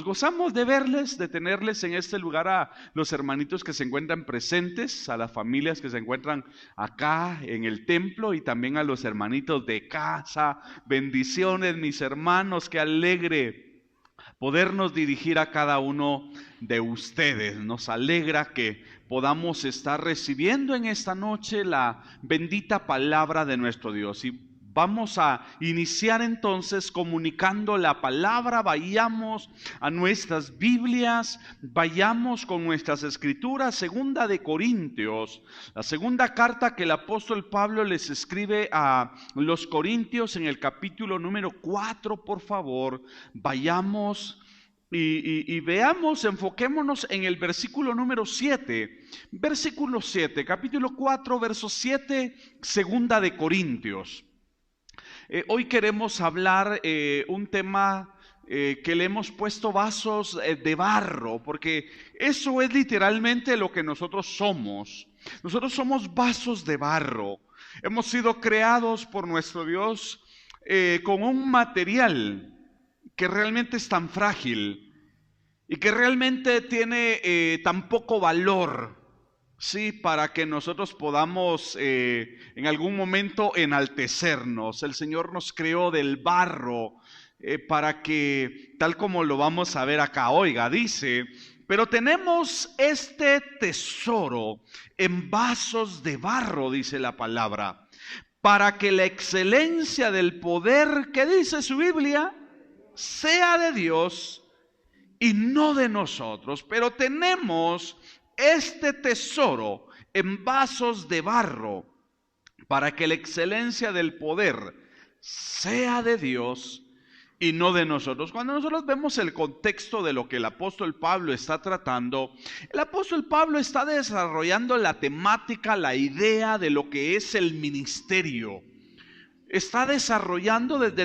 Nos gozamos de verles, de tenerles en este lugar a los hermanitos que se encuentran presentes, a las familias que se encuentran acá en el templo y también a los hermanitos de casa. Bendiciones, mis hermanos, qué alegre podernos dirigir a cada uno de ustedes. Nos alegra que podamos estar recibiendo en esta noche la bendita palabra de nuestro Dios. Y vamos a iniciar entonces comunicando la palabra. Vayamos a nuestras Biblias, vayamos con nuestras escrituras. Segunda de Corintios, la segunda carta que el apóstol Pablo les escribe a los Corintios, en el capítulo número 4, por favor. Vayamos y veamos, enfoquémonos en el versículo número 7. Versículo 7, capítulo 4, verso 7, segunda de Corintios. Hoy queremos hablar un tema que le hemos puesto vasos de barro, porque eso es literalmente lo que nosotros somos. Nosotros somos vasos de barro. Hemos sido creados por nuestro Dios con un material que realmente es tan frágil y que realmente tiene tan poco valor. Sí, para que nosotros podamos en algún momento enaltecernos. El Señor nos creó del barro para que, tal como lo vamos a ver acá, oiga, dice: pero tenemos este tesoro en vasos de barro, dice la palabra, para que la excelencia del poder, que dice su Biblia, sea de Dios y no de nosotros. Pero tenemos este tesoro en vasos de barro, para que la excelencia del poder sea de Dios y no de nosotros. Cuando nosotros vemos el contexto de lo que el apóstol Pablo está tratando, el apóstol Pablo está desarrollando la temática, la idea de lo que es el ministerio. Está desarrollando desde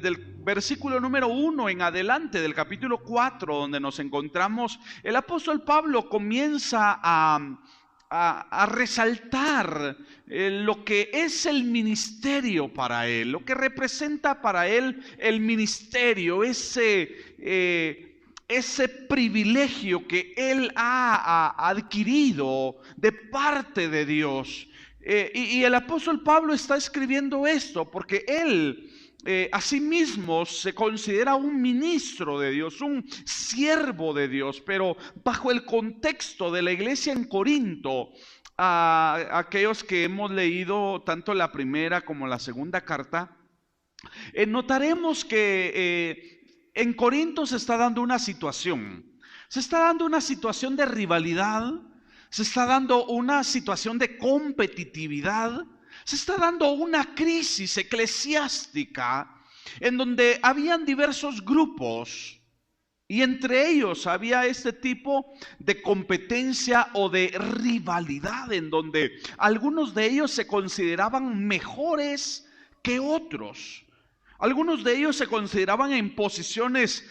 el versículo número 1 en adelante del capítulo 4, donde nos encontramos. El apóstol Pablo comienza a resaltar lo que es el ministerio para él, lo que representa para él el ministerio, ese privilegio que él ha adquirido de parte de Dios. Y el apóstol Pablo está escribiendo esto porque él asimismo se considera un ministro de Dios, un siervo de Dios, pero bajo el contexto de la iglesia en Corinto. A aquellos que hemos leído tanto la primera como la segunda carta, notaremos que en Corinto se está dando una situación. Se está dando una situación de rivalidad. Se está dando una situación de competitividad. Se está dando una crisis eclesiástica en donde habían diversos grupos y entre ellos había este tipo de competencia o de rivalidad, en donde algunos de ellos se consideraban mejores que otros. Algunos de ellos se consideraban en posiciones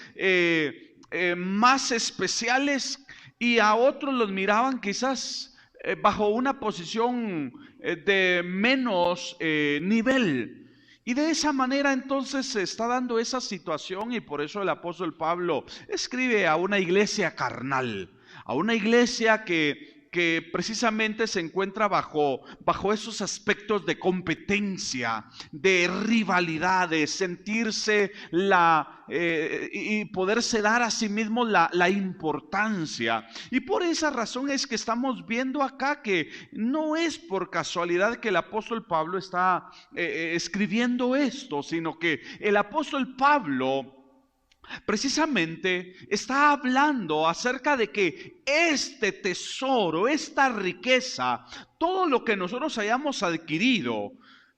más especiales, y a otros los miraban quizás bajo una posición de menos nivel. Y de esa manera entonces se está dando esa situación, y por eso el apóstol Pablo escribe a una iglesia carnal, a una iglesia que precisamente se encuentra bajo esos aspectos de competencia, de rivalidad, de sentirse y poderse dar a sí mismo la importancia. Y por esa razón es que estamos viendo acá que no es por casualidad que el apóstol Pablo está escribiendo esto, sino que el apóstol Pablo precisamente está hablando acerca de que este tesoro, esta riqueza, todo lo que nosotros hayamos adquirido,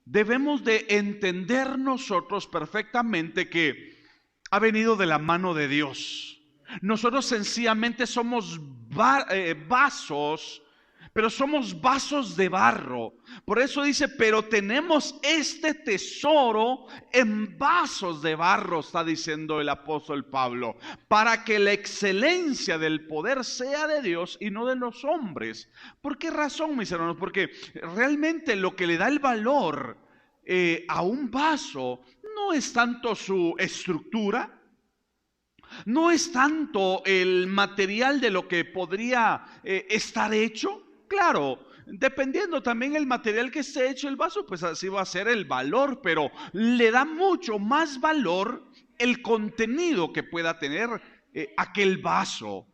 debemos de entender nosotros perfectamente que ha venido de la mano de Dios. Nosotros sencillamente somos vasos, pero somos vasos de barro. Por eso dice: pero tenemos este tesoro en vasos de barro, está diciendo el apóstol Pablo, para que la excelencia del poder sea de Dios y no de los hombres. ¿Por qué razón, mis hermanos? Porque realmente lo que le da el valor a un vaso no es tanto su estructura, no es tanto el material de lo que podría estar hecho. Claro, dependiendo también el material que esté hecho el vaso, pues así va a ser el valor, pero le da mucho más valor el contenido que pueda tener aquel vaso.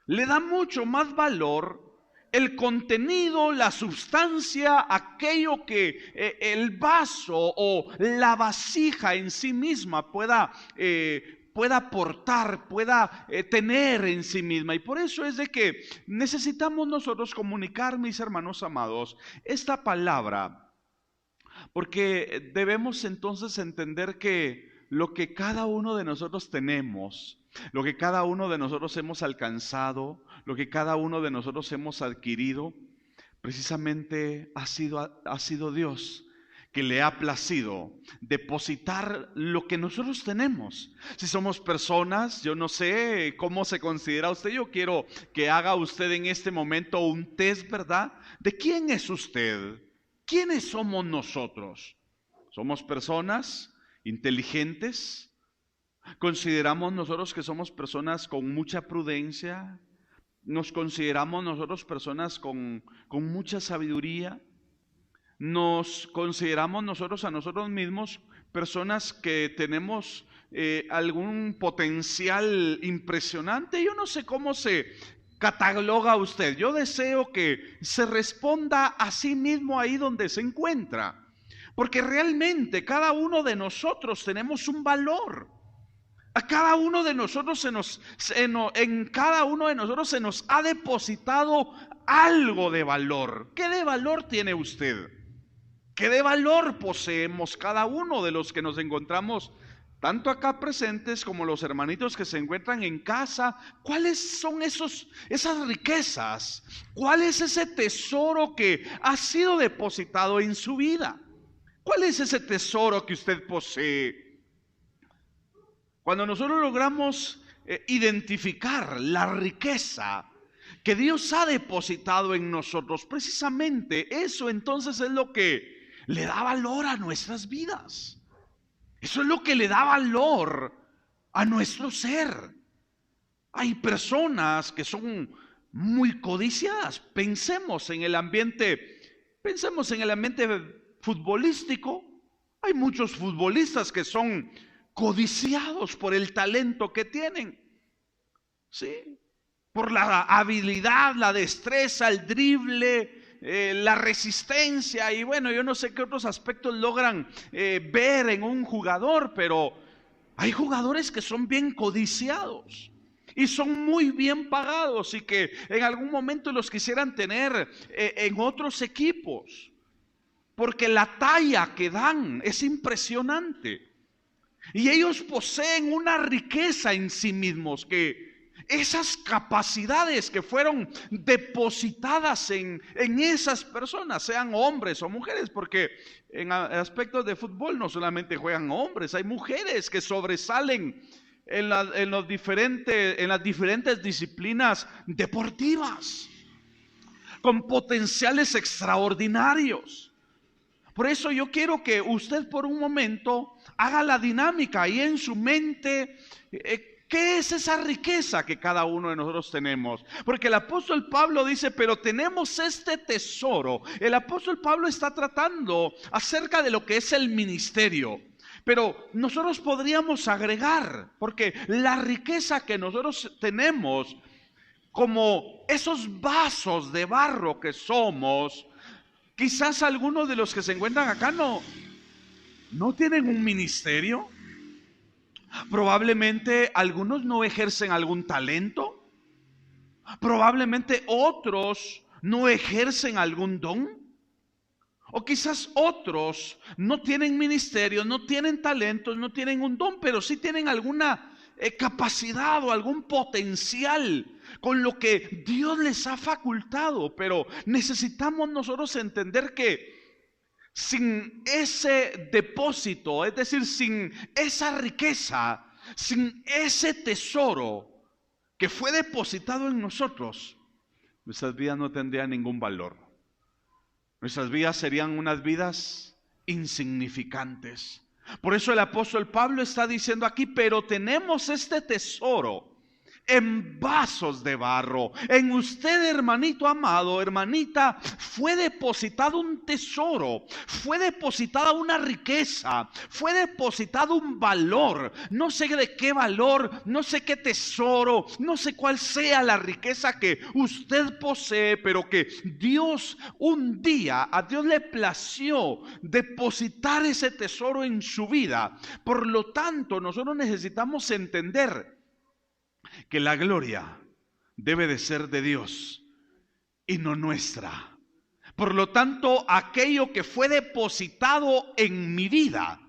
Le da mucho más valor el contenido, la sustancia, aquello que el vaso o la vasija en sí misma pueda aportar, pueda tener en sí misma. Y por eso es de que necesitamos nosotros comunicar, mis hermanos amados, esta palabra, porque debemos entonces entender que lo que cada uno de nosotros tenemos, lo que cada uno de nosotros hemos alcanzado, lo que cada uno de nosotros hemos adquirido, precisamente ha sido Dios que le ha placido depositar lo que nosotros tenemos. Si somos personas, yo no sé cómo se considera usted, yo quiero que haga usted en este momento un test, ¿verdad? ¿De quién es usted? ¿Quiénes somos nosotros? ¿Somos personas inteligentes? ¿Consideramos nosotros que somos personas con mucha prudencia? ¿Nos consideramos nosotros personas con mucha sabiduría? ¿Nos consideramos nosotros a nosotros mismos personas que tenemos algún potencial impresionante? Yo no sé cómo se cataloga usted. Yo deseo que se responda a sí mismo ahí donde se encuentra, porque realmente cada uno de nosotros tenemos un valor. A cada uno de nosotros en cada uno de nosotros se nos ha depositado algo de valor. ¿Qué de valor tiene usted? ¿Qué de valor poseemos cada uno de los que nos encontramos, tanto acá presentes como los hermanitos que se encuentran en casa? ¿Cuáles son esas riquezas? ¿Cuál es ese tesoro que ha sido depositado en su vida? ¿Cuál es ese tesoro que usted posee? Cuando nosotros logramos identificar la riqueza que Dios ha depositado en nosotros, precisamente eso entonces es lo que le da valor a nuestras vidas. Eso es lo que le da valor a nuestro ser. Hay personas que son muy codiciadas. Pensemos en el ambiente futbolístico. Hay muchos futbolistas que son codiciados por el talento que tienen, ¿sí? Por la habilidad, la destreza, el drible, la resistencia y bueno, yo no sé qué otros aspectos logran ver en un jugador, pero hay jugadores que son bien codiciados y son muy bien pagados y que en algún momento los quisieran tener en otros equipos, porque la talla que dan es impresionante. Y ellos poseen una riqueza en sí mismos, que esas capacidades que fueron depositadas en esas personas, sean hombres o mujeres, porque en aspectos de fútbol no solamente juegan hombres, hay mujeres que sobresalen en las diferentes disciplinas deportivas, con potenciales extraordinarios. Por eso yo quiero que usted por un momento haga la dinámica ahí en su mente. ¿Qué es esa riqueza que cada uno de nosotros tenemos? Porque el apóstol Pablo dice, pero tenemos este tesoro. El apóstol Pablo está tratando acerca de lo que es el ministerio. Pero nosotros podríamos agregar, porque la riqueza que nosotros tenemos, como esos vasos de barro que somos, quizás algunos de los que se encuentran acá no tienen un ministerio. Probablemente algunos no ejercen algún talento. Probablemente otros no ejercen algún don. O quizás otros no tienen ministerio, no tienen talentos, no tienen un don, pero sí tienen alguna capacidad o algún potencial con lo que Dios les ha facultado. Pero necesitamos nosotros entender que sin ese depósito, es decir, sin esa riqueza, sin ese tesoro que fue depositado en nosotros, nuestras vidas no tendrían ningún valor. Nuestras vidas serían unas vidas insignificantes. Por eso el apóstol Pablo está diciendo aquí, pero tenemos este tesoro en vasos de barro. En usted, hermanito amado, hermanita, fue depositado un tesoro, fue depositada una riqueza, fue depositado un valor. No sé de qué valor, no sé qué tesoro, no sé cuál sea la riqueza que usted posee, pero que Dios un día, a Dios le plació depositar ese tesoro en su vida. Por lo tanto, nosotros necesitamos entender que la gloria debe de ser de Dios y no nuestra. Por lo tanto, aquello que fue depositado en mi vida,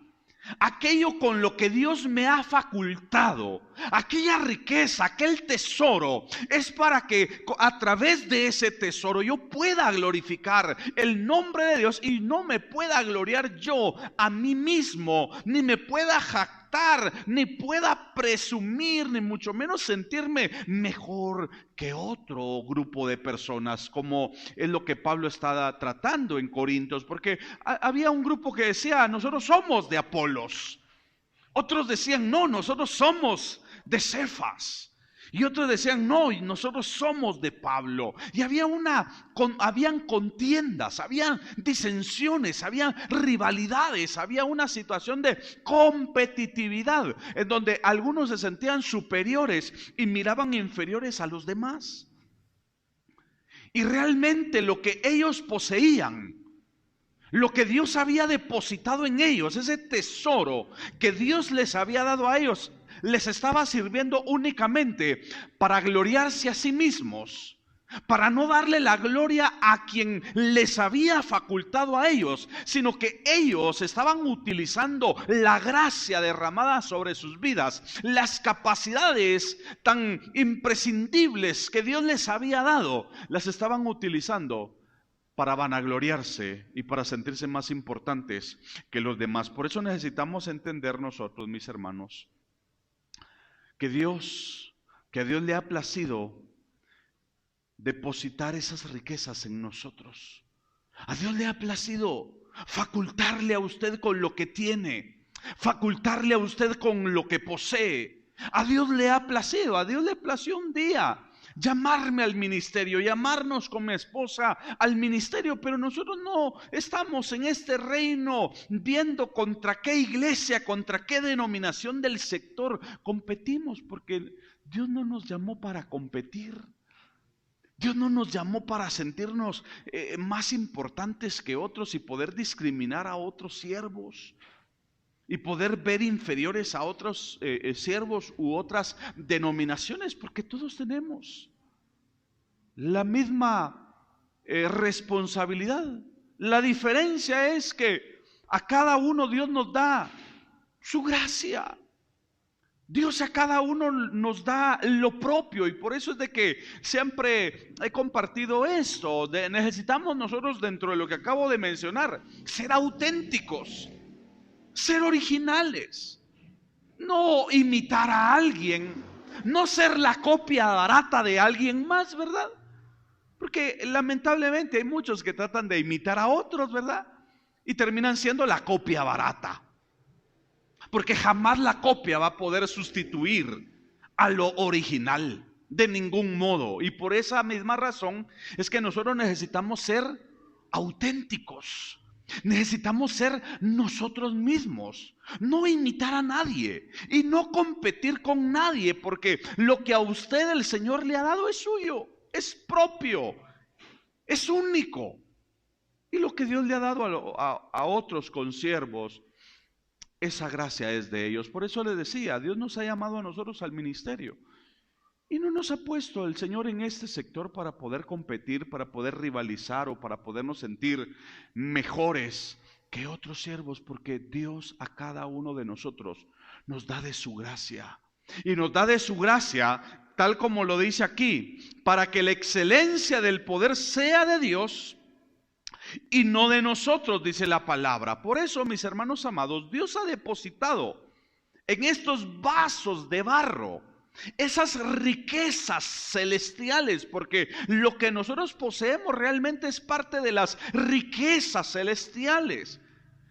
aquello con lo que Dios me ha facultado, aquella riqueza, aquel tesoro, es para que a través de ese tesoro yo pueda glorificar el nombre de Dios y no me pueda gloriar yo a mí mismo, ni me pueda jactar, ni pueda presumir, ni mucho menos sentirme mejor que otro grupo de personas, como es lo que Pablo está tratando en Corintios, porque había un grupo que decía, nosotros somos de Apolos, otros decían, no, nosotros somos de Cefas, y otros decían, no, y nosotros somos de Pablo. Y habían contiendas, habían disensiones, habían rivalidades, había una situación de competitividad en donde algunos se sentían superiores y miraban inferiores a los demás. Y realmente lo que ellos poseían, lo que Dios había depositado en ellos, ese tesoro que Dios les había dado a ellos, les estaba sirviendo únicamente para gloriarse a sí mismos, para no darle la gloria a quien les había facultado a ellos, sino que ellos estaban utilizando la gracia derramada sobre sus vidas, las capacidades tan imprescindibles que Dios les había dado, las estaban utilizando para vanagloriarse y para sentirse más importantes que los demás. Por eso necesitamos entender nosotros, mis hermanos, que a Dios le ha placido depositar esas riquezas en nosotros. A Dios le ha placido facultarle a usted con lo que tiene, facultarle a usted con lo que posee. A Dios le ha placido, a Dios le plació un día llamarme al ministerio, llamarnos con mi esposa al ministerio, pero nosotros no estamos en este reino viendo contra qué iglesia, contra qué denominación del sector competimos, porque Dios no nos llamó para competir. Dios no nos llamó para sentirnos más importantes que otros y poder discriminar a otros siervos y poder ver inferiores a otros siervos u otras denominaciones, porque todos tenemos la misma responsabilidad. La diferencia es que a cada uno Dios nos da su gracia. Dios a cada uno nos da lo propio, y por eso es de que siempre he compartido esto. Necesitamos nosotros, dentro de lo que acabo de mencionar, ser auténticos, ser originales, no imitar a alguien, no ser la copia barata de alguien más, ¿verdad? Porque lamentablemente hay muchos que tratan de imitar a otros, ¿verdad? Y terminan siendo la copia barata, porque jamás la copia va a poder sustituir a lo original, de ningún modo. Y por esa misma razón es que nosotros necesitamos ser auténticos. Necesitamos ser nosotros mismos, no imitar a nadie y no competir con nadie, porque lo que a usted el Señor le ha dado es suyo, es propio, es único. Y lo que Dios le ha dado a otros consiervos, esa gracia es de ellos. Por eso le decía, Dios nos ha llamado a nosotros al ministerio. Y no nos ha puesto el Señor en este sector para poder competir, para poder rivalizar o para podernos sentir mejores que otros siervos, porque Dios a cada uno de nosotros nos da de su gracia. Y nos da de su gracia, tal como lo dice aquí, para que la excelencia del poder sea de Dios y no de nosotros, dice la palabra. Por eso, mis hermanos amados, Dios ha depositado en estos vasos de barro esas riquezas celestiales, porque lo que nosotros poseemos realmente es parte de las riquezas celestiales.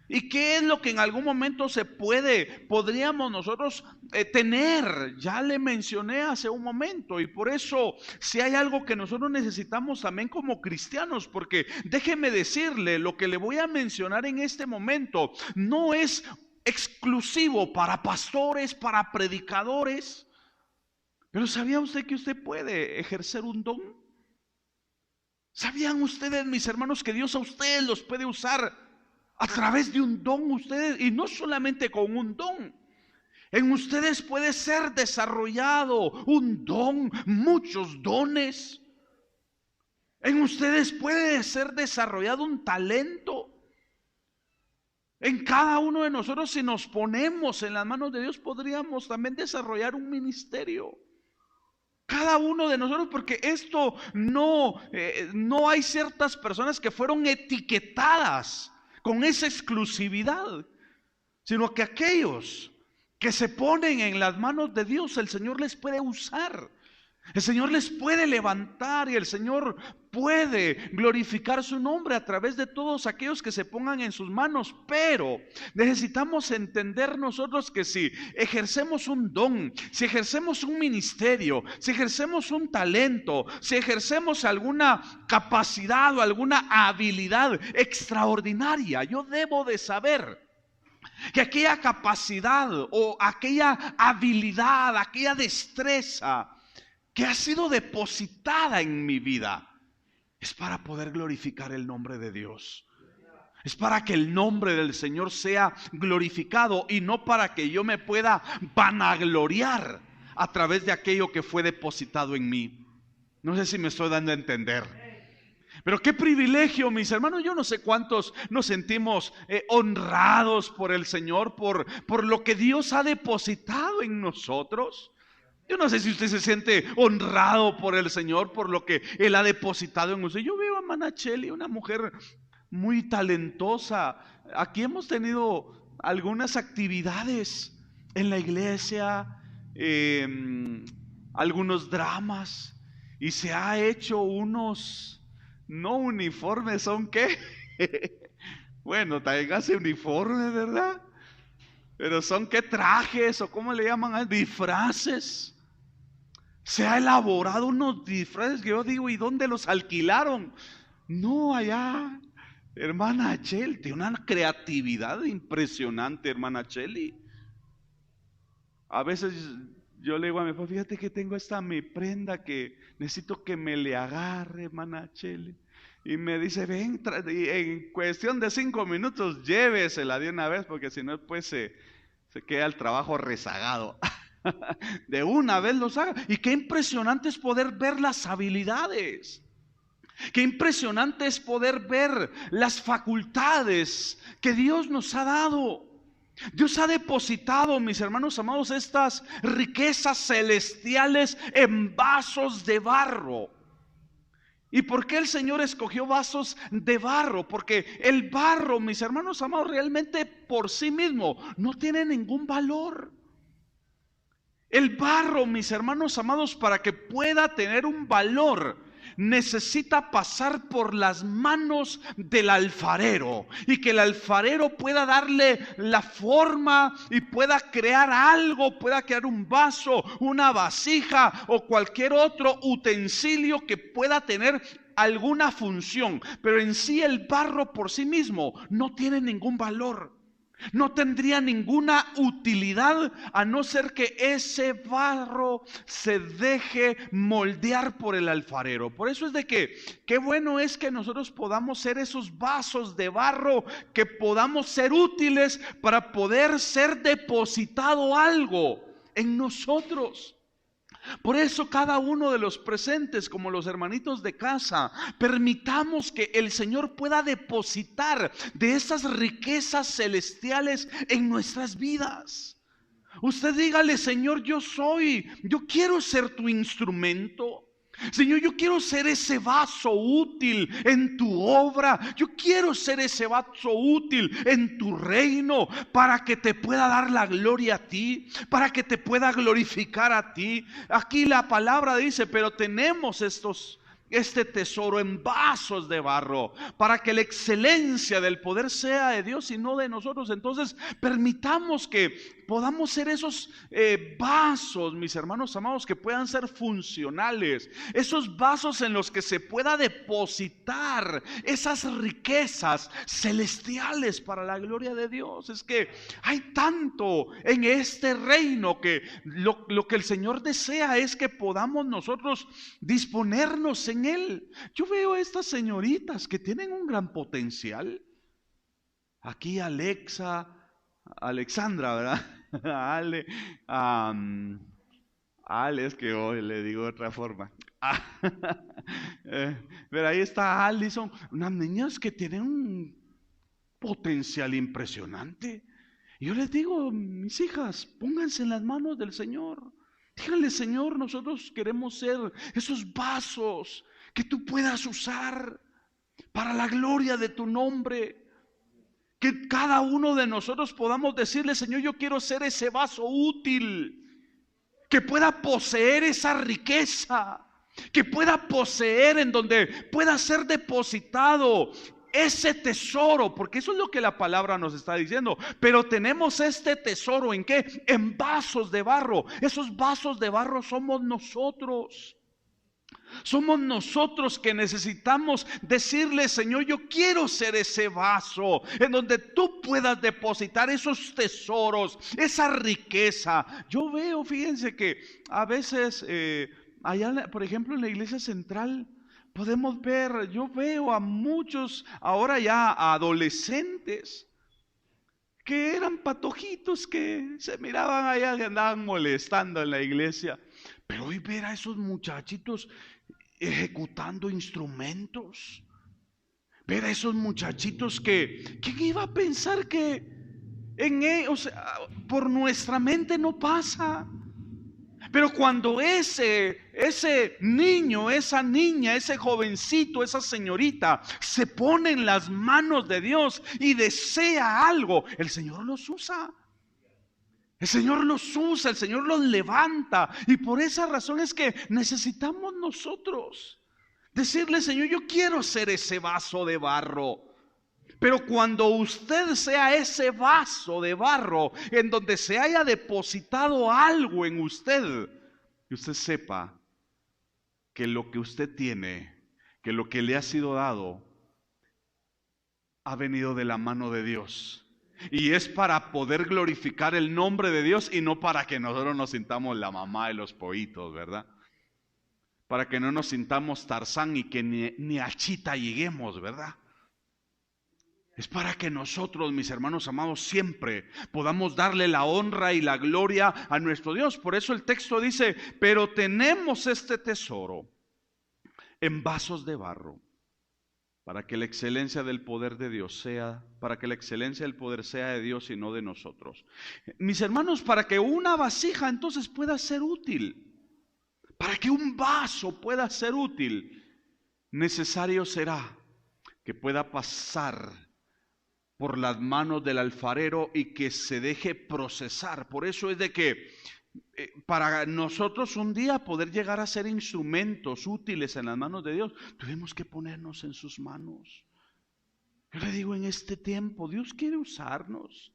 ¿Y qué es lo que en algún momento podríamos nosotros tener? Ya le mencioné hace un momento, y por eso si hay algo que nosotros necesitamos también como cristianos, porque déjeme decirle, lo que le voy a mencionar en este momento no es exclusivo para pastores, para predicadores, pero ¿sabía usted que usted puede ejercer un don? ¿Sabían ustedes, mis hermanos, que Dios a ustedes los puede usar a través de un don? Ustedes, y no solamente con un don, en ustedes puede ser desarrollado un don, muchos dones. En ustedes puede ser desarrollado un talento. En cada uno de nosotros, si nos ponemos en las manos de Dios, podríamos también desarrollar un ministerio. Cada uno de nosotros, porque esto no hay ciertas personas que fueron etiquetadas con esa exclusividad, sino que aquellos que se ponen en las manos de Dios, el Señor les puede usar, el Señor les puede levantar, y el Señor puede glorificar su nombre a través de todos aquellos que se pongan en sus manos. Pero necesitamos entender nosotros que si ejercemos un don, si ejercemos un ministerio, si ejercemos un talento, si ejercemos alguna capacidad o alguna habilidad extraordinaria, yo debo de saber que aquella capacidad o aquella habilidad, aquella destreza que ha sido depositada en mi vida, es para poder glorificar el nombre de Dios. Es para que el nombre del Señor sea glorificado, y no para que yo me pueda vanagloriar a través de aquello que fue depositado en mí. No sé si me estoy dando a entender. Pero qué privilegio, mis hermanos. Yo no sé cuántos nos sentimos honrados por el Señor, por lo que Dios ha depositado en nosotros. Yo no sé si usted se siente honrado por el Señor, por lo que Él ha depositado en usted. Yo veo a Hermana Chely, una mujer muy talentosa. Aquí hemos tenido algunas actividades en la iglesia, algunos dramas, y se ha hecho unos, no uniformes, ¿son qué? Bueno, también hace uniformes, ¿verdad? Pero son qué, trajes, o cómo le llaman, disfraces. Se ha elaborado unos disfraces que yo digo, ¿y dónde los alquilaron? No, allá, hermana Chely, tiene una creatividad impresionante, hermana Chely. A veces yo le digo a mi papá, fíjate que tengo esta mi prenda que necesito que me le agarre, hermana Chely. Y me dice, ven, en cuestión de 5 minutos llévesela de una vez, porque si no después se queda el trabajo rezagado. De una vez los haga. Y qué impresionante es poder ver las habilidades, qué impresionante es poder ver las facultades que Dios nos ha dado. Dios ha depositado, mis hermanos amados, estas riquezas celestiales en vasos de barro. ¿Y por qué el Señor escogió vasos de barro? Porque el barro, mis hermanos amados, realmente por sí mismo no tiene ningún valor. El barro, mis hermanos amados, para que pueda tener un valor, necesita pasar por las manos del alfarero, y que el alfarero pueda darle la forma y pueda crear algo, pueda crear un vaso, una vasija o cualquier otro utensilio que pueda tener alguna función. Pero en sí el barro por sí mismo no tiene ningún valor. No tendría ninguna utilidad a no ser que ese barro se deje moldear por el alfarero. Por eso es de que qué bueno es que nosotros podamos ser esos vasos de barro, que podamos ser útiles para poder ser depositado algo en nosotros. Por eso cada uno de los presentes, como los hermanitos de casa, permitamos que el Señor pueda depositar de esas riquezas celestiales en nuestras vidas. Usted dígale, Señor, yo quiero ser tu instrumento. Señor, yo quiero ser ese vaso útil en tu obra. Yo quiero ser ese vaso útil en tu reino, para que te pueda dar la gloria a ti, para que te pueda glorificar a ti. Aquí la palabra dice, pero tenemos estos este tesoro en vasos de barro, para que la excelencia del poder sea de Dios y no de nosotros. Entonces permitamos que podamos ser esos vasos, mis hermanos amados, que puedan ser funcionales, esos vasos en los que se pueda depositar esas riquezas celestiales para la gloria de Dios. Es que hay tanto en este reino que lo que el Señor desea es que podamos nosotros disponernos en Él. Yo veo a estas señoritas que tienen un gran potencial. Aquí Alexandra, ¿verdad? Ale, Ale, es que hoy le digo de otra forma. Pero ahí está Alison, unas niñas que tienen un potencial impresionante. Y yo les digo, mis hijas, pónganse en las manos del Señor. Díganle, Señor, nosotros queremos ser esos vasos que tú puedas usar para la gloria de tu nombre. Que cada uno de nosotros podamos decirle, Señor, yo quiero ser ese vaso útil, que pueda poseer esa riqueza, que pueda poseer en donde pueda ser depositado ese tesoro, porque eso es lo que la palabra nos está diciendo. Pero tenemos este tesoro, ¿en qué? En vasos de barro. Esos vasos de barro somos nosotros. Somos nosotros que necesitamos decirle, Señor, yo quiero ser ese vaso en donde tú puedas depositar esos tesoros, esa riqueza. Yo veo, fíjense que a veces allá, por ejemplo, en la iglesia central podemos ver, yo veo a muchos ahora ya adolescentes que eran patojitos, que se miraban allá, que andaban molestando en la iglesia. Pero hoy ver a esos muchachitos ejecutando instrumentos, ver a esos muchachitos que, ¿quién iba a pensar que en ellos, o sea, por nuestra mente no pasa? Pero cuando ese niño, esa niña, ese jovencito, esa señorita se pone en las manos de Dios y desea algo, el Señor los usa. El Señor los usa, el Señor los levanta. Y por esa razón es que necesitamos nosotros decirle, Señor, yo quiero ser ese vaso de barro. Pero cuando usted sea ese vaso de barro en donde se haya depositado algo en usted, y usted sepa que lo que usted tiene, que lo que le ha sido dado, ha venido de la mano de Dios. Y es para poder glorificar el nombre de Dios y no para que nosotros nos sintamos la mamá de los pollitos, ¿verdad? Para que no nos sintamos Tarzán y que ni a Chita lleguemos, ¿verdad? Es para que nosotros, mis hermanos amados, siempre podamos darle la honra y la gloria a nuestro Dios. Por eso el texto dice, pero tenemos este tesoro en vasos de barro, para que la excelencia del poder de Dios sea, para que la excelencia del poder sea de Dios y no de nosotros. Mis hermanos, para que una vasija entonces pueda ser útil, para que un vaso pueda ser útil, necesario será que pueda pasar por las manos del alfarero y que se deje procesar. Por eso es de que para nosotros un día poder llegar a ser instrumentos útiles en las manos de Dios, tuvimos que ponernos en sus manos. Yo le digo, en este tiempo Dios quiere usarnos,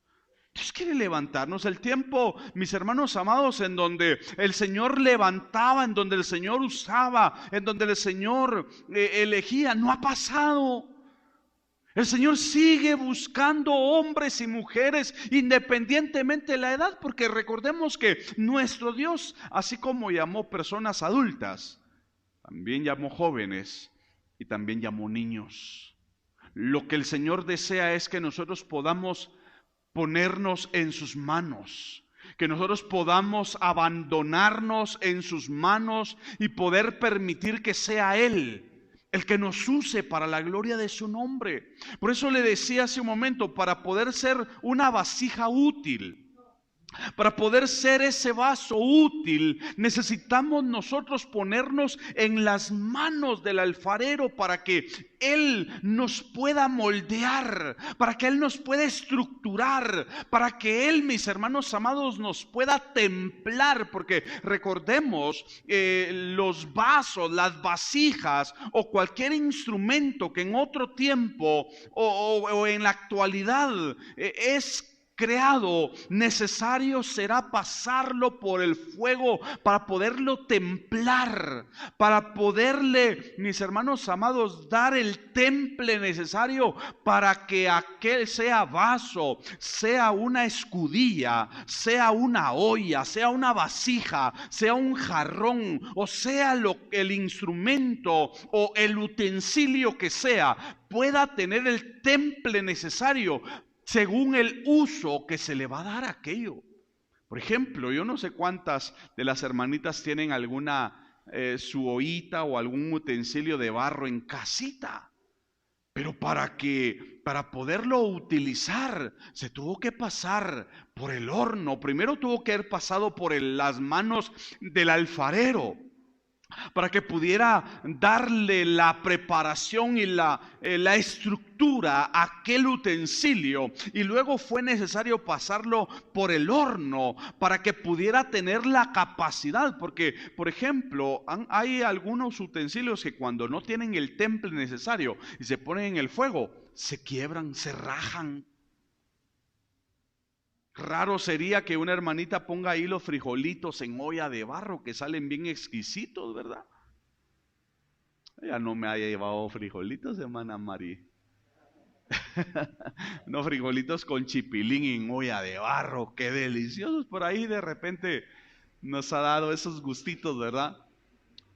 Dios quiere levantarnos. El tiempo, mis hermanos amados, en donde el Señor levantaba, en donde el Señor usaba, en donde el Señor elegía, no ha pasado. El Señor sigue buscando hombres y mujeres independientemente de la edad, porque recordemos que nuestro Dios, así como llamó personas adultas, también llamó jóvenes y también llamó niños. Lo que el Señor desea es que nosotros podamos ponernos en sus manos, que nosotros podamos abandonarnos en sus manos y poder permitir que sea Él el que nos use para la gloria de su nombre. Por eso le decía hace un momento, para poder ser una vasija útil, Para poder ser ese vaso útil, necesitamos nosotros ponernos en las manos del alfarero para que Él nos pueda moldear, para que Él nos pueda estructurar, para que Él, mis hermanos amados, nos pueda templar. Porque recordemos, los vasos, las vasijas o cualquier instrumento que en otro tiempo o en la actualidad es creado, necesario será pasarlo por el fuego para poderlo templar, para poderle, mis hermanos amados, dar el temple necesario para que aquel sea vaso, sea una escudilla, sea una olla, sea una vasija, sea un jarrón, o sea el instrumento o el utensilio que sea, pueda tener el temple necesario según el uso que se le va a dar a aquello. Por ejemplo, yo no sé cuántas de las hermanitas tienen alguna su ollita o algún utensilio de barro en casita, pero para poderlo utilizar se tuvo que pasar por el horno. Primero tuvo que haber pasado por las manos del alfarero, para que pudiera darle la preparación y la estructura a aquel utensilio, y luego fue necesario pasarlo por el horno para que pudiera tener la capacidad. Porque, por ejemplo, hay algunos utensilios que cuando no tienen el temple necesario y se ponen en el fuego, se quiebran, se rajan. Raro sería que una hermanita ponga ahí los frijolitos en olla de barro, que salen bien exquisitos, ¿verdad? Ella no me haya llevado frijolitos, hermana Mari. No, frijolitos con chipilín en olla de barro, qué deliciosos. Por ahí de repente nos ha dado esos gustitos, ¿verdad?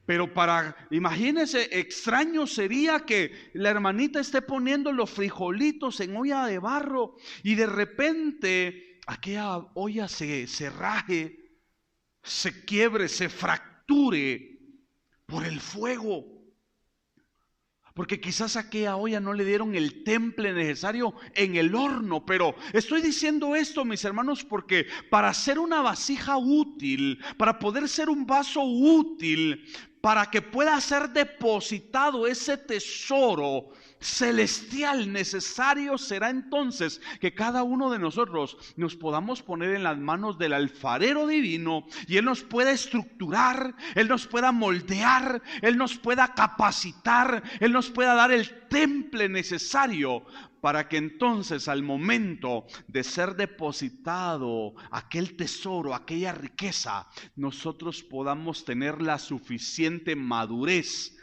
Pero imagínense, extraño sería que la hermanita esté poniendo los frijolitos en olla de barro y de repente aquella olla se raje, se quiebre, se fracture por el fuego. Porque quizás a aquella olla no le dieron el temple necesario en el horno. Pero estoy diciendo esto, mis hermanos, porque para ser una vasija útil, para poder ser un vaso útil, para que pueda ser depositado ese tesoro celestial, necesario será entonces que cada uno de nosotros nos podamos poner en las manos del alfarero divino, y Él nos pueda estructurar, Él nos pueda moldear, Él nos pueda capacitar, Él nos pueda dar el temple necesario para que entonces al momento de ser depositado aquel tesoro, aquella riqueza, nosotros podamos tener la suficiente madurez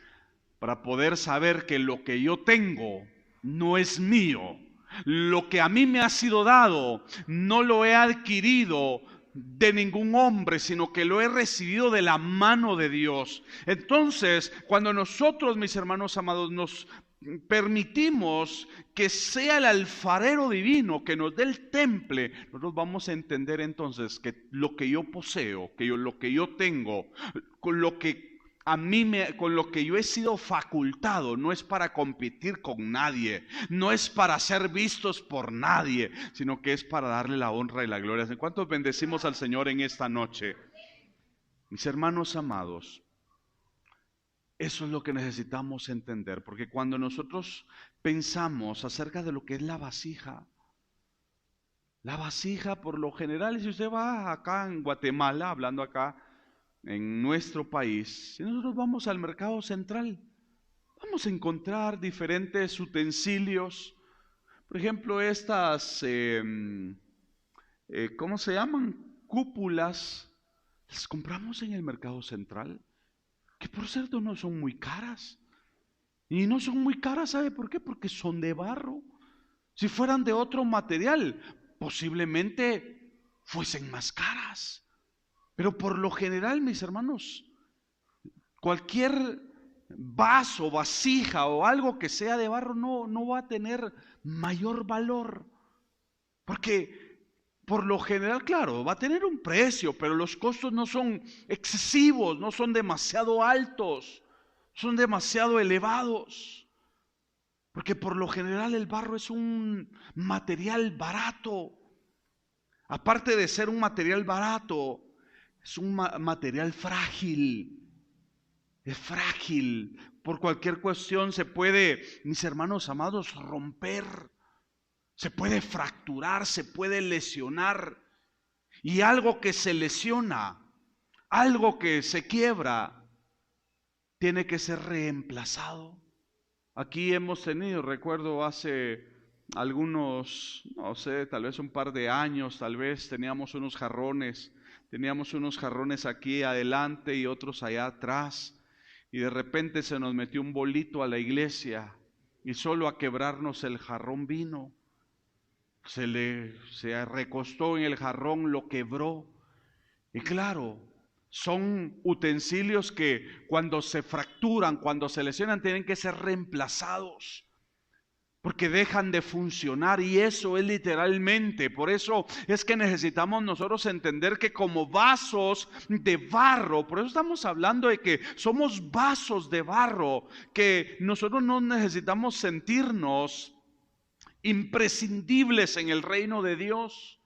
para poder saber que lo que yo tengo no es mío. Lo que a mí me ha sido dado no lo he adquirido de ningún hombre, sino que lo he recibido de la mano de Dios. Entonces, cuando nosotros, mis hermanos amados, nos permitimos que sea el alfarero divino que nos dé el temple, nosotros vamos a entender entonces que lo que yo poseo, lo que yo tengo, con lo que con lo que yo he sido facultado, no es para competir con nadie, no es para ser vistos por nadie, sino que es para darle la honra y la gloria. ¿En cuántos bendecimos al Señor en esta noche? Mis hermanos amados, eso es lo que necesitamos entender, porque cuando nosotros pensamos acerca de lo que es la vasija por lo general, si usted va acá en Guatemala, hablando acá en nuestro país, si nosotros vamos al mercado central, vamos a encontrar diferentes utensilios. Por ejemplo, estas, ¿cómo se llaman? Cúpulas, las compramos en el mercado central, que por cierto no son muy caras. Y no son muy caras, ¿sabe por qué? Porque son de barro. Si fueran de otro material, posiblemente fuesen más caras. Pero por lo general, mis hermanos, cualquier vaso, vasija o algo que sea de barro no va a tener mayor valor. Porque por lo general, claro, va a tener un precio, pero los costos no son excesivos, no son demasiado altos, son demasiado elevados. Porque por lo general el barro es un material barato. Aparte de ser un material barato, es un material frágil. Es frágil. Por cualquier cuestión se puede, mis hermanos amados, romper. Se puede fracturar, se puede lesionar. Y algo que se lesiona, algo que se quiebra, tiene que ser reemplazado. Aquí hemos tenido, recuerdo hace algunos, no sé, tal vez un par de años, tal vez teníamos unos jarrones aquí adelante y otros allá atrás, y de repente se nos metió un bolito a la iglesia y solo a quebrarnos el jarrón vino. Se recostó en el jarrón, lo quebró. Y claro, son utensilios que cuando se fracturan, cuando se lesionan, tienen que ser reemplazados, porque dejan de funcionar, y eso es literalmente. Por eso es que necesitamos nosotros entender que como vasos de barro, por eso estamos hablando de que somos vasos de barro, que nosotros no necesitamos sentirnos imprescindibles en el reino de Dios.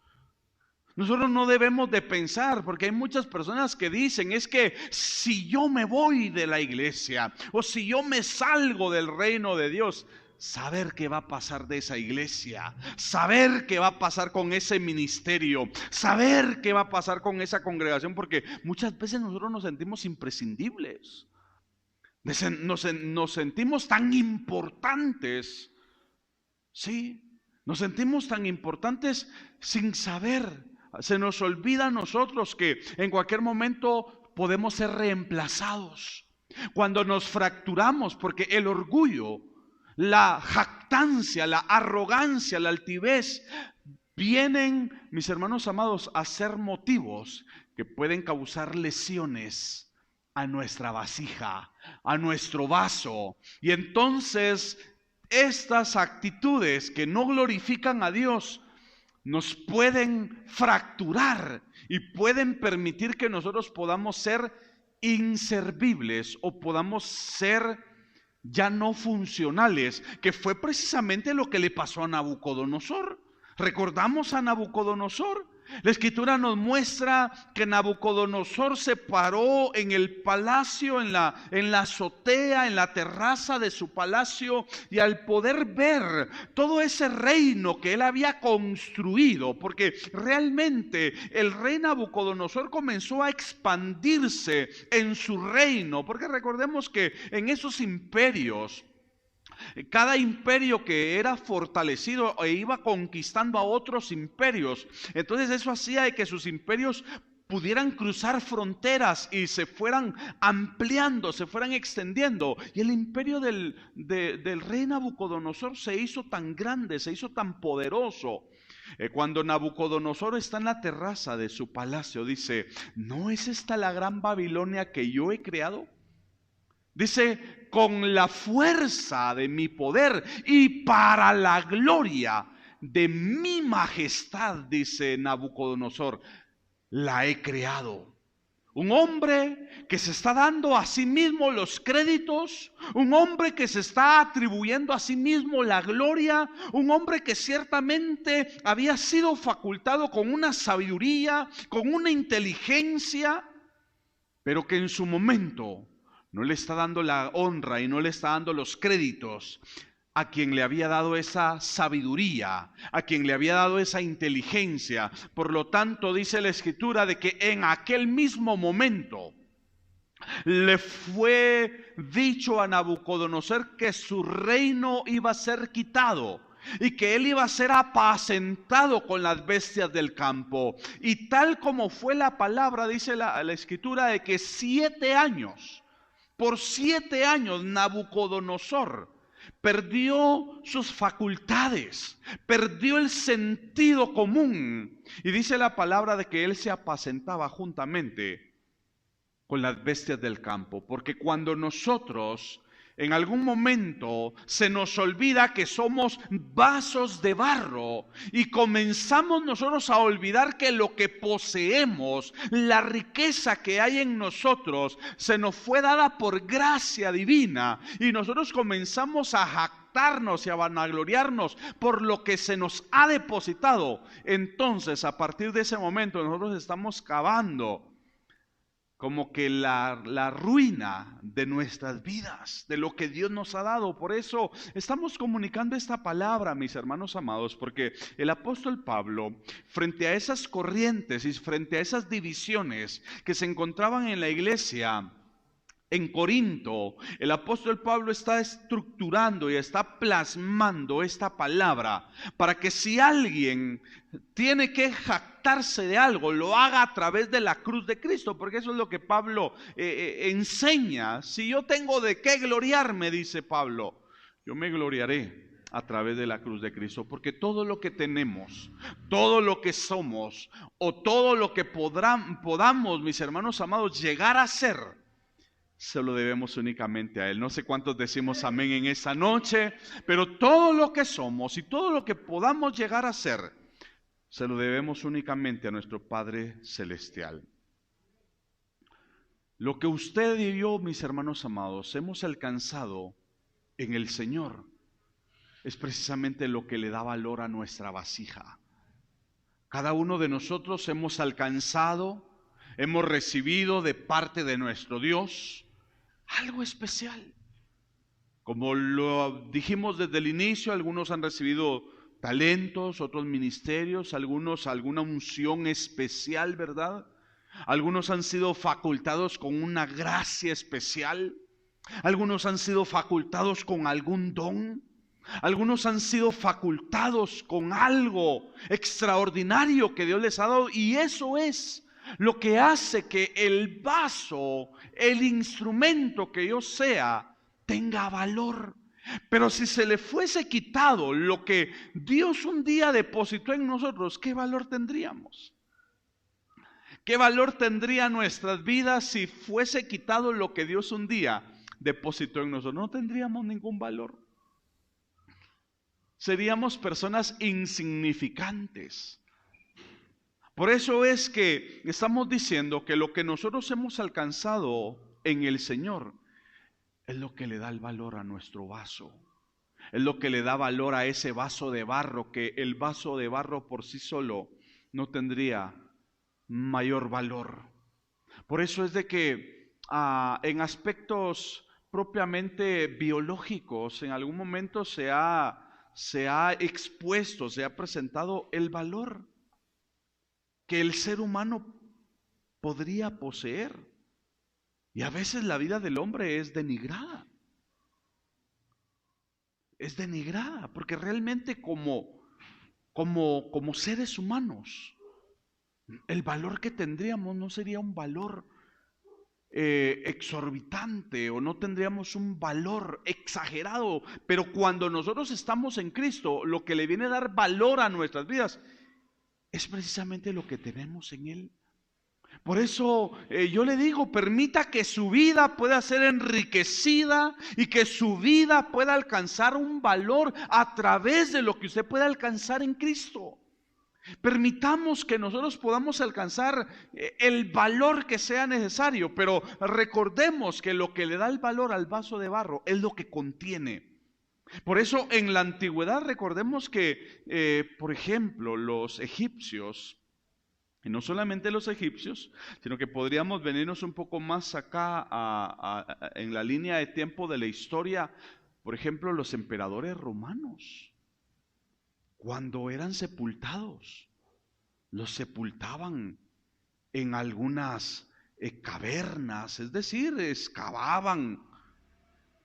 Nosotros no debemos de pensar, porque hay muchas personas que dicen, es que si yo me voy de la iglesia o si yo me salgo del reino de Dios, saber qué va a pasar de esa iglesia, saber qué va a pasar con ese ministerio, saber qué va a pasar con esa congregación, porque muchas veces nosotros nos sentimos imprescindibles, nos sentimos tan importantes. Sí, nos sentimos tan importantes sin saber. Se nos olvida a nosotros que en cualquier momento podemos ser reemplazados. Cuando nos fracturamos, porque el orgullo, la jactancia, la arrogancia, la altivez, vienen, mis hermanos amados, a ser motivos que pueden causar lesiones a nuestra vasija, a nuestro vaso. Y entonces estas actitudes que no glorifican a Dios nos pueden fracturar y pueden permitir que nosotros podamos ser inservibles o podamos ser ya no funcionales, que fue precisamente lo que le pasó a Nabucodonosor. ¿Recordamos a Nabucodonosor? La escritura nos muestra que Nabucodonosor se paró en el palacio, en la azotea, en la terraza de su palacio, y al poder ver todo ese reino que él había construido, porque realmente el rey Nabucodonosor comenzó a expandirse en su reino, porque recordemos que en esos imperios, cada imperio que era fortalecido e iba conquistando a otros imperios, entonces eso hacía de que sus imperios pudieran cruzar fronteras y se fueran ampliando, se fueran extendiendo. Y el imperio del rey Nabucodonosor se hizo tan grande, se hizo tan poderoso. Cuando Nabucodonosor está en la terraza de su palacio, dice: ¿no es esta la gran Babilonia que yo he creado? Dice: con la fuerza de mi poder y para la gloria de mi majestad, dice Nabucodonosor, la he creado. Un hombre que se está dando a sí mismo los créditos, un hombre que se está atribuyendo a sí mismo la gloria, un hombre que ciertamente había sido facultado con una sabiduría, con una inteligencia, pero que en su momento no le está dando la honra y no le está dando los créditos a quien le había dado esa sabiduría, a quien le había dado esa inteligencia. Por lo tanto, dice la escritura de que en aquel mismo momento le fue dicho a Nabucodonosor que su reino iba a ser quitado y que él iba a ser apacentado con las bestias del campo. Y tal como fue la palabra, dice la escritura, de que 7 años, por 7 años Nabucodonosor perdió sus facultades, perdió el sentido común. Y dice la palabra de que él se apacentaba juntamente con las bestias del campo. Porque cuando nosotros En algún momento se nos olvida que somos vasos de barro y comenzamos nosotros a olvidar que lo que poseemos, la riqueza que hay en nosotros, se nos fue dada por gracia divina, y nosotros comenzamos a jactarnos y a vanagloriarnos por lo que se nos ha depositado. Entonces, a partir de ese momento, nosotros estamos cavando como que la ruina de nuestras vidas, de lo que Dios nos ha dado. Por eso estamos comunicando esta palabra, mis hermanos amados, porque el apóstol Pablo, frente a esas corrientes y frente a esas divisiones que se encontraban en la iglesia en Corinto, el apóstol Pablo está estructurando y está plasmando esta palabra para que si alguien tiene que jactarse de algo, lo haga a través de la cruz de Cristo, porque eso es lo que Pablo enseña. Si yo tengo de qué gloriarme, dice Pablo, yo me gloriaré a través de la cruz de Cristo, porque todo lo que tenemos, todo lo que somos o todo lo que podamos, mis hermanos amados, llegar a ser, se lo debemos únicamente a Él. No sé cuántos decimos amén en esta noche, pero todo lo que somos y todo lo que podamos llegar a ser, se lo debemos únicamente a nuestro Padre Celestial. Lo que usted y yo, mis hermanos amados, hemos alcanzado en el Señor, es precisamente lo que le da valor a nuestra vasija. Cada uno de nosotros hemos alcanzado, hemos recibido de parte de nuestro Dios algo especial. Como lo dijimos desde el inicio, algunos han recibido talentos, otros ministerios, algunos alguna unción especial, ¿verdad? Algunos han sido facultados con una gracia especial. Algunos han sido facultados con algún don. Algunos han sido facultados con algo extraordinario que Dios les ha dado, y eso es lo que hace que el vaso, el instrumento que yo sea, tenga valor. Pero si se le fuese quitado lo que Dios un día depositó en nosotros, ¿qué valor tendríamos? ¿Qué valor tendría nuestras vidas si fuese quitado lo que Dios un día depositó en nosotros? No tendríamos ningún valor. Seríamos personas insignificantes. Por eso es que estamos diciendo que lo que nosotros hemos alcanzado en el Señor es lo que le da el valor a nuestro vaso. Es lo que le da valor a ese vaso de barro, que el vaso de barro por sí solo no tendría mayor valor. Por eso es de que en aspectos propiamente biológicos, en algún momento se ha expuesto, se ha presentado el valor que el ser humano podría poseer. Y a veces la vida del hombre es denigrada. Es denigrada porque realmente como seres humanos, el valor que tendríamos no sería un valor exorbitante, o no tendríamos un valor exagerado. Pero cuando nosotros estamos en Cristo, lo que le viene a dar valor a nuestras vidas es precisamente lo que tenemos en Él. Por eso yo le digo, permita que su vida pueda ser enriquecida y que su vida pueda alcanzar un valor a través de lo que usted pueda alcanzar en Cristo. Permitamos que nosotros podamos alcanzar el valor que sea necesario, pero recordemos que lo que le da el valor al vaso de barro es lo que contiene. Por eso en la antigüedad recordemos que, por ejemplo, los egipcios, y no solamente los egipcios, sino que podríamos venirnos un poco más acá en la línea de tiempo de la historia, por ejemplo, los emperadores romanos, cuando eran sepultados, los sepultaban en algunas cavernas, es decir, excavaban.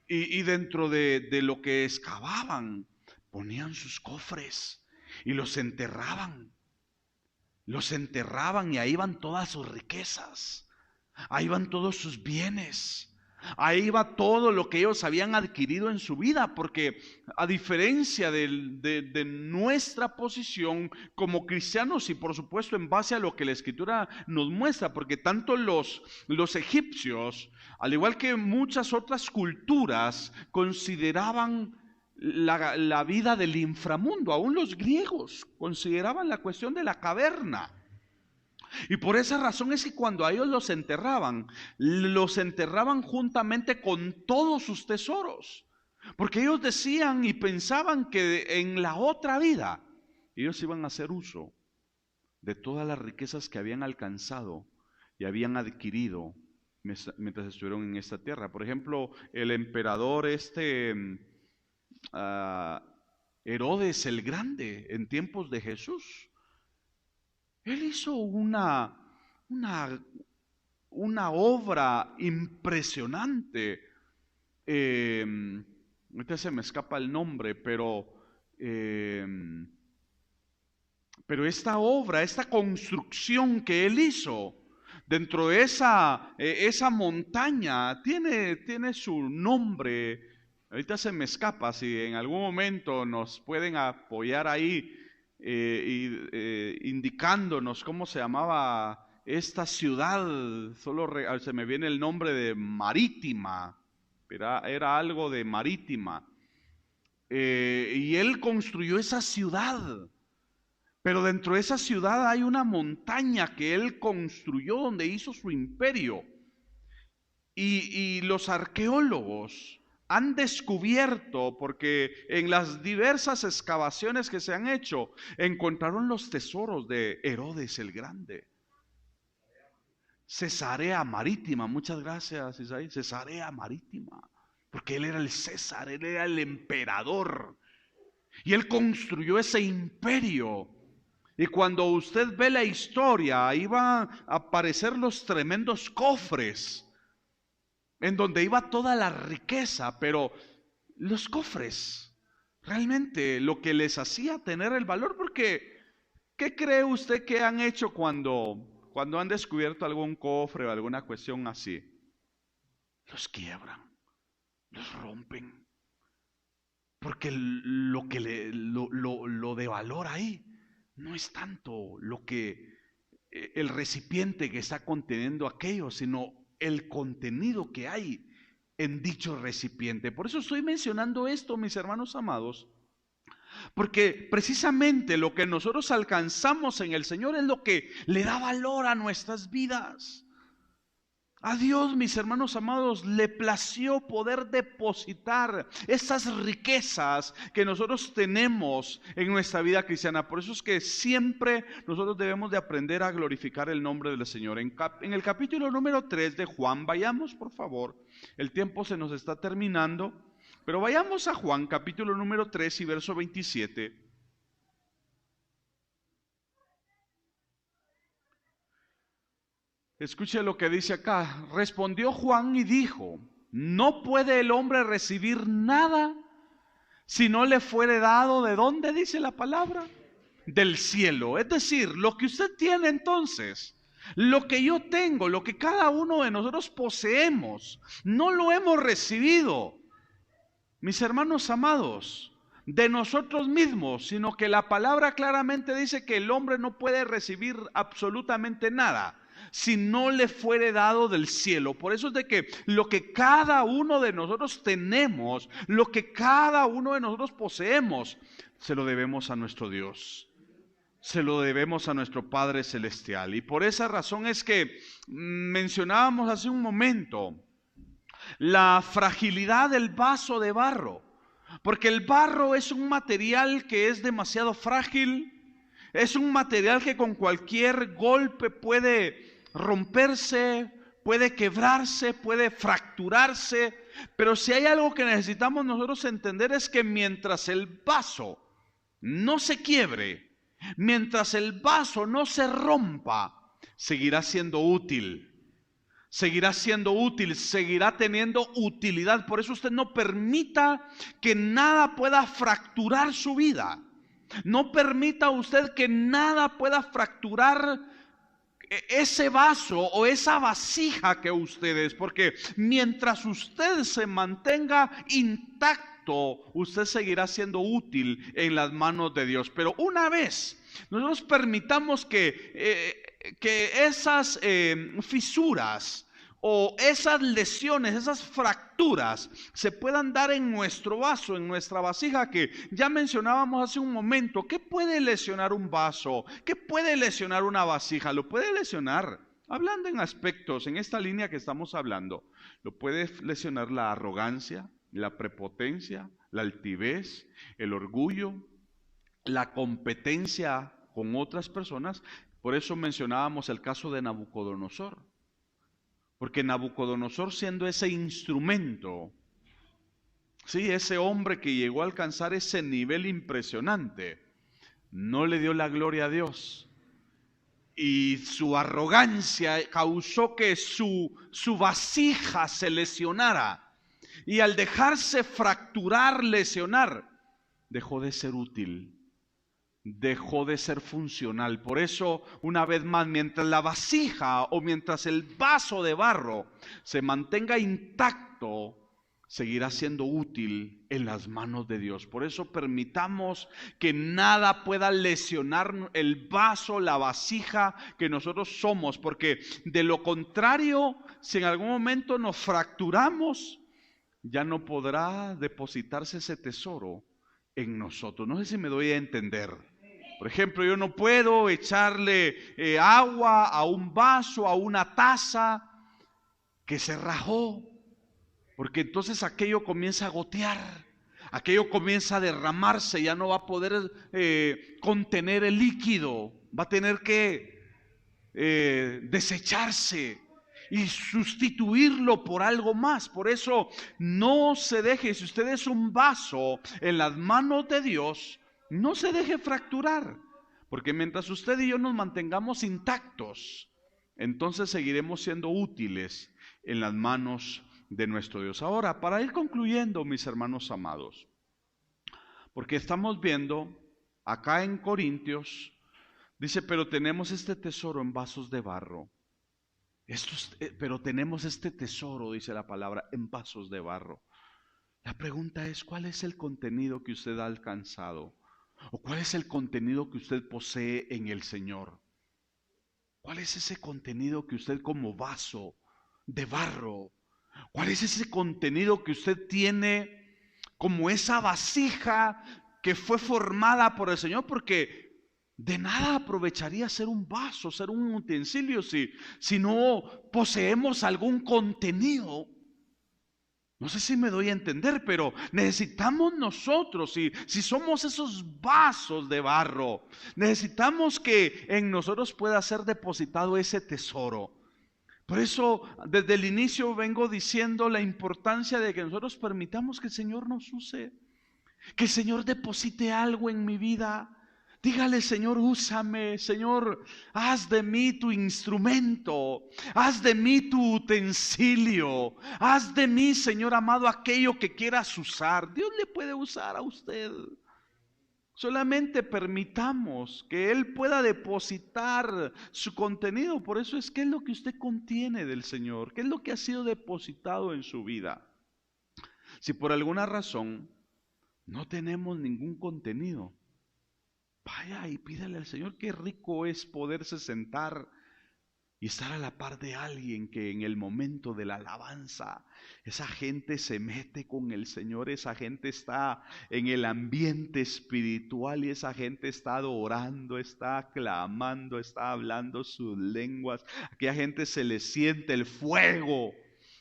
Y dentro de lo que excavaban, ponían sus cofres y los enterraban. Los enterraban y ahí van todas sus riquezas, ahí van todos sus bienes, Ahí va todo lo que ellos habían adquirido en su vida, porque a diferencia de nuestra posición como cristianos, y por supuesto en base a lo que la Escritura nos muestra, porque tanto los egipcios, al igual que muchas otras culturas, consideraban la vida del inframundo. Aún los griegos consideraban la cuestión de la caverna. Y por esa razón es que cuando a ellos los enterraban juntamente con todos sus tesoros. Porque ellos decían y pensaban que en la otra vida ellos iban a hacer uso de todas las riquezas que habían alcanzado y habían adquirido mientras estuvieron en esta tierra. Por ejemplo, el emperador Herodes el Grande, en tiempos de Jesús, él hizo una obra impresionante. Ahorita se me escapa el nombre, pero esta obra, esta construcción que él hizo dentro de esa montaña, tiene su nombre. Ahorita se me escapa, si en algún momento nos pueden apoyar ahí, indicándonos cómo se llamaba esta ciudad. Solo se me viene el nombre de Marítima, era algo de Marítima, y él construyó esa ciudad. Pero dentro de esa ciudad hay una montaña que él construyó donde hizo su imperio, y los arqueólogos han descubierto, porque en las diversas excavaciones que se han hecho, encontraron los tesoros de Herodes el Grande. Cesarea Marítima, muchas gracias Isaí, Cesarea Marítima, porque él era el César, él era el emperador, y él construyó ese imperio. Y cuando usted ve la historia, ahí van a aparecer los tremendos cofres en donde iba toda la riqueza, pero los cofres, realmente lo que les hacía tener el valor, porque ¿qué cree usted que han hecho cuando han descubierto algún cofre o alguna cuestión así? Los quiebran, los rompen, porque lo de valor ahí no es tanto lo que el recipiente que está conteniendo aquello, sino el contenido que hay en dicho recipiente. Por eso estoy mencionando esto, mis hermanos amados, porque precisamente lo que nosotros alcanzamos en el Señor es lo que le da valor a nuestras vidas. A Dios, mis hermanos amados, le plació poder depositar esas riquezas que nosotros tenemos en nuestra vida cristiana. Por eso es que siempre nosotros debemos de aprender a glorificar el nombre del Señor. En el capítulo número 3 de Juan, vayamos por favor, el tiempo se nos está terminando, pero vayamos a Juan capítulo número 3 y verso 27. Escuche lo que dice acá. Respondió Juan y dijo: no puede el hombre recibir nada si no le fuere dado. ¿De dónde dice la palabra? Del cielo. Es decir, lo que usted tiene entonces, lo que yo tengo, lo que cada uno de nosotros poseemos, no lo hemos recibido, mis hermanos amados, de nosotros mismos, sino que la palabra claramente dice que el hombre no puede recibir absolutamente nada si no le fuere dado del cielo. Por eso es de que lo que cada uno de nosotros tenemos, lo que cada uno de nosotros poseemos, se lo debemos a nuestro Dios, se lo debemos a nuestro Padre Celestial. Y por esa razón es que mencionábamos hace un momento la fragilidad del vaso de barro, porque el barro es un material que es demasiado frágil, es un material que con cualquier golpe puede romperse, puede quebrarse, puede fracturarse. Pero si hay algo que necesitamos nosotros entender es que mientras el vaso no se quiebre, mientras el vaso no se rompa, seguirá siendo útil. Seguirá siendo útil, seguirá teniendo utilidad. Por eso usted no permita que nada pueda fracturar su vida. No permita usted que nada pueda fracturar ese vaso o esa vasija que ustedes, porque mientras usted se mantenga intacto, usted seguirá siendo útil en las manos de Dios. Pero una vez nosotros permitamos que esas fisuras o esas lesiones, esas fracturas se puedan dar en nuestro vaso, en nuestra vasija, que ya mencionábamos hace un momento. ¿Qué puede lesionar un vaso? ¿Qué puede lesionar una vasija? Lo puede lesionar, hablando en aspectos, en esta línea que estamos hablando, lo puede lesionar la arrogancia, la prepotencia, la altivez, el orgullo, la competencia con otras personas. Por eso mencionábamos el caso de Nabucodonosor. Porque Nabucodonosor, siendo ese instrumento, sí, ese hombre que llegó a alcanzar ese nivel impresionante, no le dio la gloria a Dios. Y su arrogancia causó que su vasija se lesionara. Y al dejarse fracturar, lesionar, dejó de ser útil. Dejó de ser funcional. Por eso, una vez más, mientras la vasija o mientras el vaso de barro se mantenga intacto, seguirá siendo útil en las manos de Dios. Por eso permitamos que nada pueda lesionar el vaso, la vasija que nosotros somos, porque de lo contrario, si en algún momento nos fracturamos, ya no podrá depositarse ese tesoro en nosotros. No sé si me doy a entender. Por ejemplo, yo no puedo echarle agua a un vaso, a una taza que se rajó, porque entonces aquello comienza a gotear, aquello comienza a derramarse, ya no va a poder contener el líquido, va a tener que desecharse y sustituirlo por algo más. Por eso no se deje, si usted es un vaso en las manos de Dios, no se deje fracturar, porque mientras usted y yo nos mantengamos intactos, entonces seguiremos siendo útiles en las manos de nuestro Dios. Ahora, para ir concluyendo, mis hermanos amados, porque estamos viendo acá en Corintios, dice, pero tenemos este tesoro en vasos de barro. Pero tenemos este tesoro, dice la palabra, en vasos de barro. La pregunta es, ¿cuál es el contenido que usted ha alcanzado? ¿O cuál es el contenido que usted posee en el Señor? ¿Cuál es ese contenido que usted como vaso de barro? ¿Cuál es ese contenido que usted tiene como esa vasija que fue formada por el Señor? Porque de nada aprovecharía ser un vaso, ser un utensilio si no poseemos algún contenido. No sé si me doy a entender, pero necesitamos nosotros, si somos esos vasos de barro, necesitamos que en nosotros pueda ser depositado ese tesoro. Por eso, desde el inicio vengo diciendo la importancia de que nosotros permitamos que el Señor nos use, que el Señor deposite algo en mi vida. Dígale, Señor, úsame, Señor, haz de mí tu instrumento, haz de mí tu utensilio, haz de mí, Señor amado, aquello que quieras usar. Dios le puede usar a usted. Solamente permitamos que Él pueda depositar su contenido. Por eso es que es lo que usted contiene del Señor, qué es lo que ha sido depositado en su vida. Si por alguna razón no tenemos ningún contenido, vaya y pídale al Señor. Qué rico es poderse sentar y estar a la par de alguien que en el momento de la alabanza, esa gente se mete con el Señor, esa gente está en el ambiente espiritual y esa gente está adorando, está clamando, está hablando sus lenguas. Aquella gente se le siente el fuego.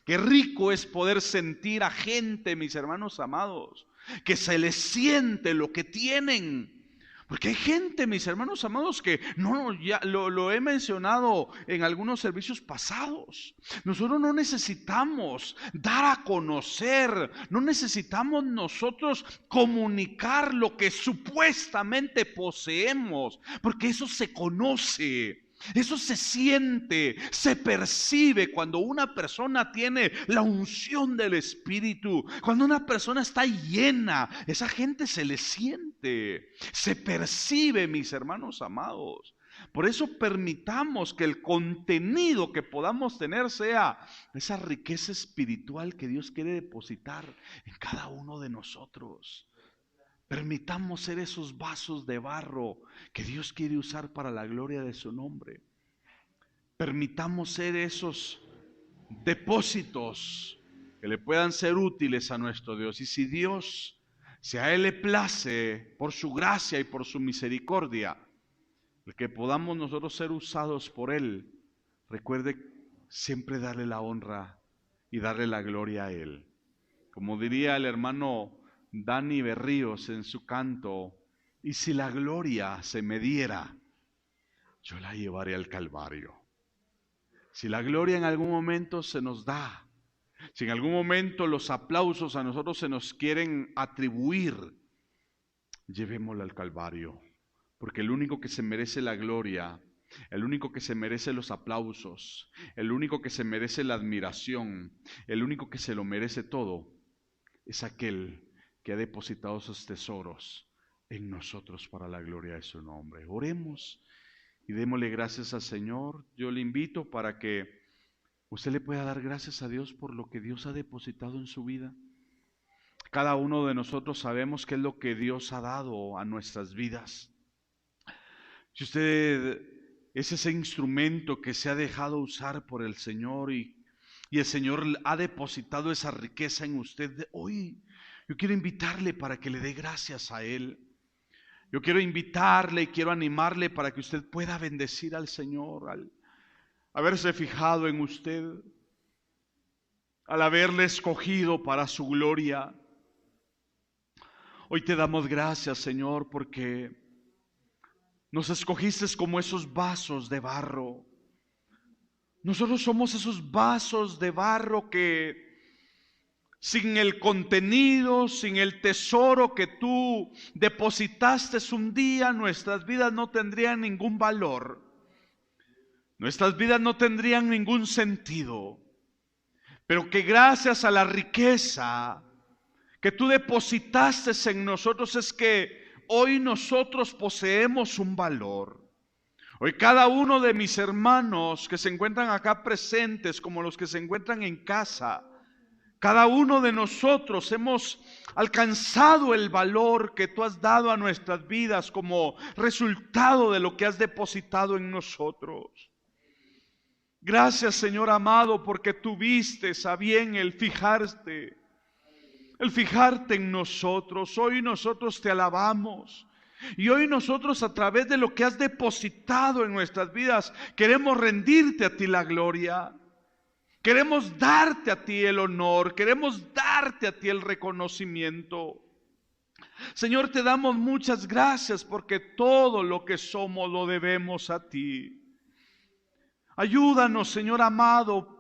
Qué rico es poder sentir a gente, mis hermanos amados, que se les siente lo que tienen. Porque hay gente, mis hermanos amados, que no, ya lo he mencionado en algunos servicios pasados. Nosotros no necesitamos dar a conocer, no necesitamos nosotros comunicar lo que supuestamente poseemos, porque eso se conoce. Eso se siente, se percibe cuando una persona tiene la unción del Espíritu, cuando una persona está llena, esa gente se le siente, se percibe, mis hermanos amados. Por eso permitamos que el contenido que podamos tener sea esa riqueza espiritual que Dios quiere depositar en cada uno de nosotros. Permitamos ser esos vasos de barro que Dios quiere usar para la gloria de su nombre. Permitamos ser esos depósitos que le puedan ser útiles a nuestro Dios. Y si Dios, si a Él le place, por su gracia y por su misericordia, el que podamos nosotros ser usados por Él, recuerde siempre darle la honra y darle la gloria a Él. Como diría el hermano Dani Berríos en su canto, y si la gloria se me diera, yo la llevaré al Calvario. Si la gloria en algún momento se nos da, si en algún momento los aplausos a nosotros se nos quieren atribuir, llevémosla al Calvario, porque el único que se merece la gloria, el único que se merece los aplausos, el único que se merece la admiración, el único que se lo merece todo, es aquel que ha depositado sus tesoros en nosotros para la gloria de su nombre. Oremos y démosle gracias al Señor. Yo le invito para que usted le pueda dar gracias a Dios por lo que Dios ha depositado en su vida. Cada uno de nosotros sabemos qué es lo que Dios ha dado a nuestras vidas. Si usted es ese instrumento que se ha dejado usar por el Señor y el Señor ha depositado esa riqueza en usted, hoy yo quiero invitarle para que le dé gracias a Él. Yo quiero invitarle y quiero animarle para que usted pueda bendecir al Señor al haberse fijado en usted, al haberle escogido para su gloria. Hoy te damos gracias, Señor, porque nos escogiste como esos vasos de barro. Nosotros somos esos vasos de barro que sin el contenido, sin el tesoro que tú depositaste un día, nuestras vidas no tendrían ningún valor. Nuestras vidas no tendrían ningún sentido. Pero que gracias a la riqueza que tú depositaste en nosotros es que hoy nosotros poseemos un valor. Hoy cada uno de mis hermanos que se encuentran acá presentes, como los que se encuentran en casa, cada uno de nosotros hemos alcanzado el valor que tú has dado a nuestras vidas como resultado de lo que has depositado en nosotros. Gracias, Señor amado, porque tuviste a bien el fijarte en nosotros. Hoy nosotros te alabamos. Y hoy nosotros, a través de lo que has depositado en nuestras vidas, queremos rendirte a ti la gloria. Queremos darte a ti el honor, queremos darte a ti el reconocimiento. Señor, te damos muchas gracias porque todo lo que somos lo debemos a ti. Ayúdanos, Señor amado,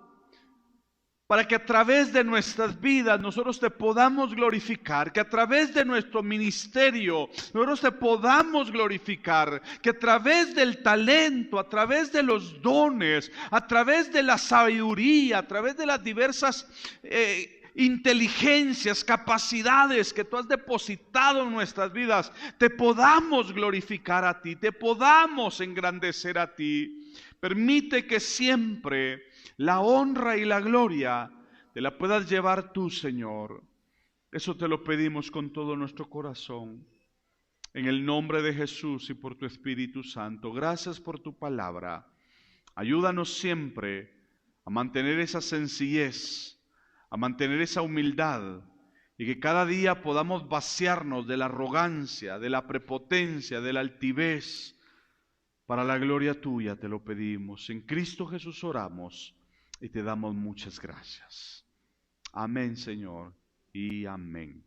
para que a través de nuestras vidas nosotros te podamos glorificar, que a través de nuestro ministerio nosotros te podamos glorificar, que a través del talento, a través de los dones, a través de la sabiduría, a través de las diversas inteligencias, capacidades que tú has depositado en nuestras vidas, te podamos glorificar a ti, te podamos engrandecer a ti. Permite que siempre la honra y la gloria te la puedas llevar tú, Señor. Eso te lo pedimos con todo nuestro corazón. En el nombre de Jesús y por tu Espíritu Santo. Gracias por tu palabra. Ayúdanos siempre a mantener esa sencillez, a mantener esa humildad, y que cada día podamos vaciarnos de la arrogancia, de la prepotencia, de la altivez. Para la gloria tuya te lo pedimos. En Cristo Jesús oramos y te damos muchas gracias. Amén, Señor, y amén.